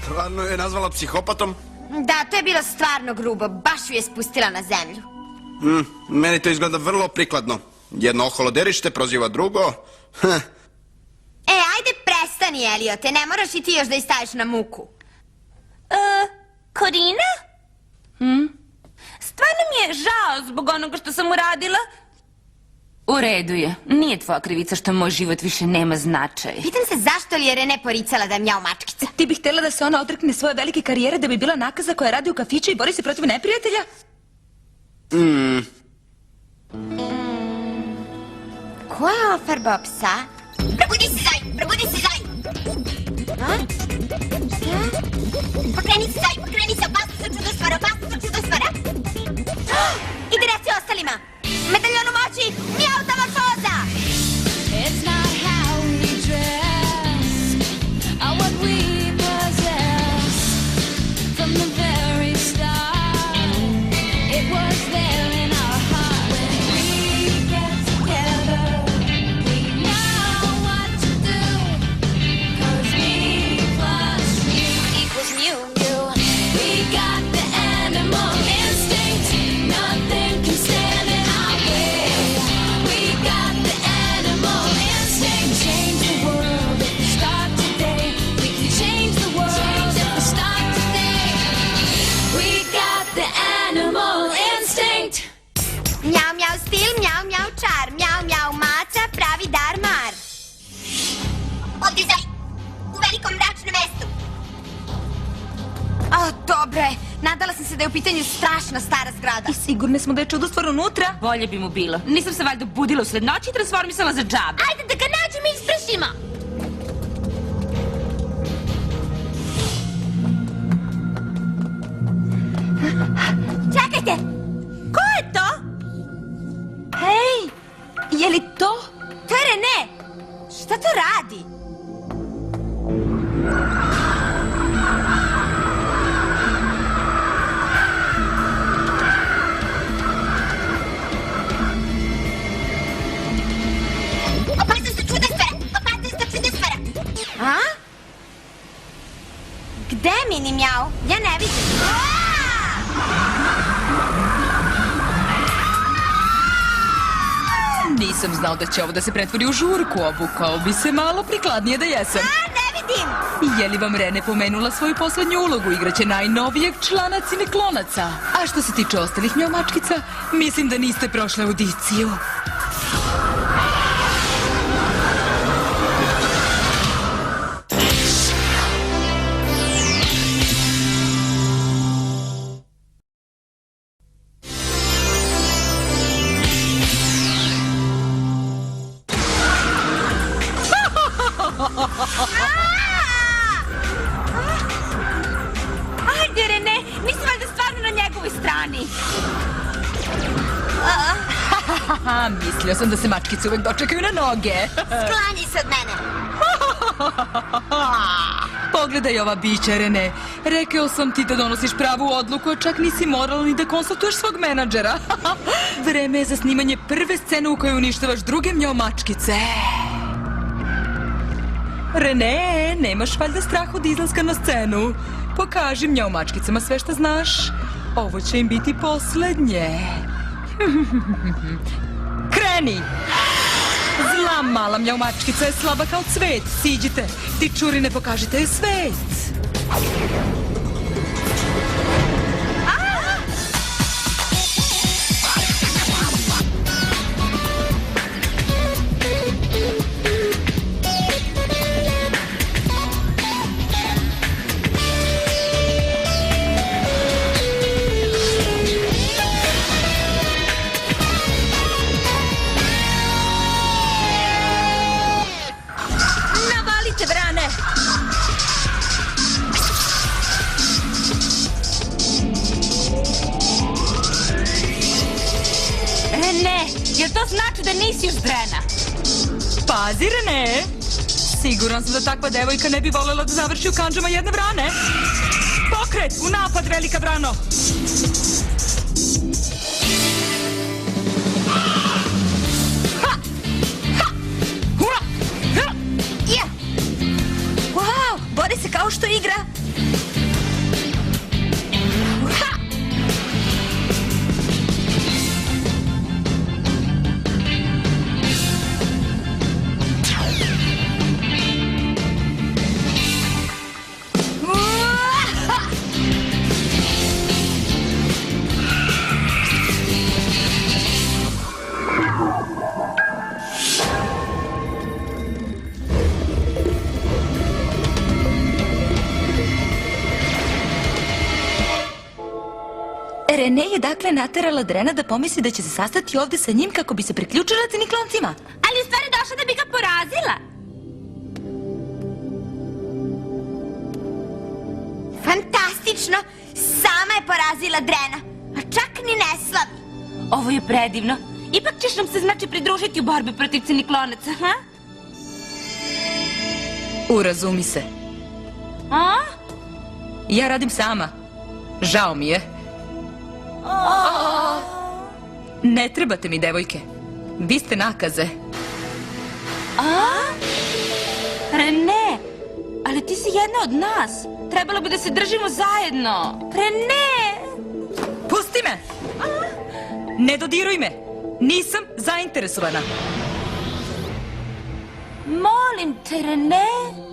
Stvarno je nazvala psihopatom? Da, to je bilo stvarno grubo. Baš ju je spustila na zemlju. Meni to izgleda vrlo prikladno. Jedno oholoderište proziva drugo. Ajde prestani, Eliote. Ne moraš i ti još da ih staviš na muku. Korina? Stvarno mi je žao zbog onoga što sam uradila. U redu je. Nije tvoja krivica što moj život više nema značaj. Pitam se zašto li je Rene poricala da je mjau mačkica. Ti bih htjela da se ona odrekne svoje velike karijere da bi bila nakaza koja radi u kafiću i bori se protiv neprijatelja? Ko je ofarba psa? Probudi se, Zaj! Probudi se, Zaj! Šta? Pokreni se, Zaj! Pokreni se! Opasno sam čudostvara! Opasno sam čudostvara! Ide reci ostalima! Medaljon u moći! Mjau tamorfoza! It's not how we dress or what we possess. From the very start, it was there in our heart. When we get together, we know what to do. 'Cause me plus you equals mu. We got the animal instinct. Nothing can stand in our way. We got the animal instinct. Change the world if we start today. We can change the world if we start today. We got the animal instinct. Mjau, mjau stil, mjau, mjau čar. Mjau, mjau maca, pravi darmar. Ovdje, Zaj! U velikom mračnom mestu. Dobro je. Nadala sam se da je u pitanju strašno stara zgrada. I sigurni smo da je čudostvar unutra? Bolje bi mu bilo. Nisam se valjda budila usred noći i transformisala za džabe. Ajde da ga nađemo i ispršimo. Čekajte! Ko je to? Hej, je li to? To je Rene! Šta to radi? Opasnost od čudostvara! Opasnost od čudostvara! A? Gde je mini mjau? Ja ne vidim. Nisam znao da će ovo da se pretvori u žurku. Obukao bi se malo prikladnije da jesam. Ne vidim! Je li vam Rene pomenula svoju poslednju ulogu? Igraće najnovijeg člana Cineklonaca. A što se tiče ostalih mjaumačkica, mislim da niste prošle audiciju. Ajde, Rene! Nisi valjda stvarno na njegovoj strani. Mislio sam da se mačkice uvek dočekaju na noge. Sklani se od mene. Pogledaj ova bića, Rene. Rekao sam ti da donosiš pravu odluku, a čak nisi morala ni da konsultuješ svog menadžera. Vreme je za snimanje prve scene u kojoj uništavaš druge mjaumačkice. Rene, nemaš valjda strah od izlaska na scenu. Pokaži mjaumačkicama sve što znaš. Ovo će im biti poslednje. Kreni! Zla mala mjaumačkica je slaba kao cvet. Siđite, ti čurine, pokažite joj svet. Navalite, vrane! Rene, jel to znači da nisi još Drena? Pazi, Rene! Siguran sam da takva devojka ne bi voljela da završi u kandžama jedne vrane. Pokret, u napad, velika vrano! Wow, bori se kao što igra. Ha! Rene je dakle naterala Drena da pomisli da će se sastati ovde sa njim kako bi se priključila cinikloncima. Ali u stvari došla da bi ga porazila. Fantastično! Sama je porazila Drena, a čak ni ne slabi. Ovo je predivno. Ipak ćeš nam se znači pridružiti u borbi protiv ciniklonaca, ha? Urazumi se. A? Ja radim sama. Žao mi je. Ne trebate mi, devojke. Vi ste nakaze. Rene, ali ti si jedna od nas. Trebalo bi da se držimo zajedno. Rene! Pusti me! Ne dodiruj me! Nisam zainteresovana. Molim te, Rene.